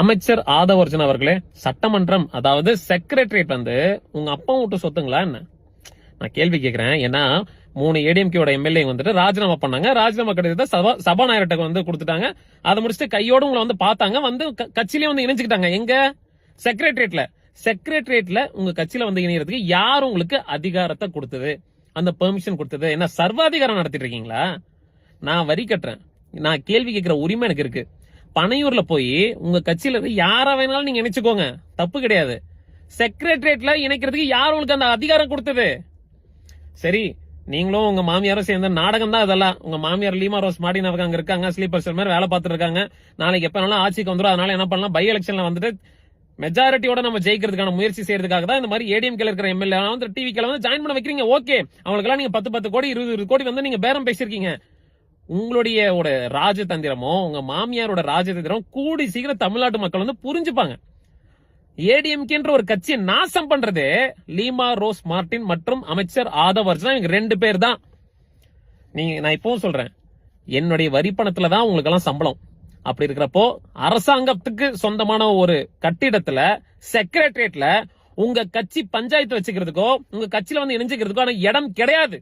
அமைச்சர் ஆதவர்ஜன் அவர்களே, சட்டமன்றம் அதாவது செக்ரட்டரியேட் வந்து உங்க அப்பா விட்டு சொத்துங்களா என்ன? நான் கேள்வி கேட்கிறேன். ஏன்னா 3 ஏடிஎம்கேயோட எம்எல்ஏ வந்துட்டு ராஜினாமா பண்ணாங்க. ராஜினாமா கடிதத்தை சபாநாயகர்கிட்ட வந்து கொடுத்துட்டாங்க. அதை முடிச்சுட்டு கையோட உங்களை வந்து பார்த்தாங்க, வந்து கட்சியிலே வந்து இணைஞ்சுக்கிட்டாங்க. எங்க? செக்ரட்டரியேட்ல உங்க கட்சியில வந்து இணையறதுக்கு யார் உங்களுக்கு அதிகாரத்தை கொடுத்தது, அந்த பெர்மிஷன் கொடுத்தது? என்ன சர்வாதிகாரம் நடத்திட்டு இருக்கீங்களா? நான் வரி கட்டுறேன், நான் கேள்வி கேட்கிற உரிமை எனக்கு இருக்கு. பனையூர்ல போய் உங்க கட்சியில யாரா வேணாலும் நீங்க இணைச்சுக்கோங்க, தப்பு கிடையாது. செக்ரட்டரியேட்ல இணைக்கிறதுக்கு யார் உங்களுக்கு அந்த அதிகாரம் கொடுத்தது? சரி, நீங்களும் உங்க மாமியாரும் சேர்ந்த நாடகம் தான் அதெல்லாம். உங்க மாமியார் லீமா ரோஸ் மார்டின் அவங்க அங்க இருக்காங்க, ஸ்லீப்பர் செல் மாதிரி வேலை பார்த்துட்டு இருக்காங்க. நாளைக்கு எப்ப வேணாலும் ஆட்சிக்கு வந்துடும். அதனால என்ன பண்ணலாம், பை எலெக்ஷன்ல வந்துட்டு மெஜாரிட்டியோட நம்ம ஜெயிக்கிறதுக்கான முயற்சி செய்யறதுக்காக தான் இந்த மாதிரி ஏடிஎம்கேல இருக்கிற எம்எல்ஏ வந்து டிவிக்கல வந்து ஜாயின் பண்ண வைக்கிறீங்க. ஓகே, அவங்களுக்கெல்லாம் நீங்க 10 கோடி 20 கோடி வந்து நீங்க பேரம் பேசிருக்கீங்க. உங்களுடைய ராஜதந்திரமோ உங்க மாமியாரோட ராஜதந்திரம் கூடி சீக்கிரம் தமிழ்நாட்டு மக்கள் வந்து புரிஞ்சுப்பாங்க. ஏடிஎம்கேன்ற ஒரு கட்சியை நாசம் பண்றது லீமா ரோஸ் மார்டின் மற்றும் அமைச்சர் ஆதவர்ஜன், இவங்க 2 பேர் தான். நான் இப்பவும் சொல்றேன், என்னுடைய வரி பணத்துல தான் உங்களுக்கு எல்லாம் சம்பளம். அப்படி இருக்கிறப்போ அரசாங்கத்துக்கு சொந்தமான ஒரு கட்டிடத்துல செக்ரட்டரியேட்ல உங்க கட்சி பஞ்சாயத்து வச்சுக்கிறதுக்கோ உங்க கட்சியில வந்து இணைஞ்சுக்கிறதுக்கோ இடம் கிடையாது.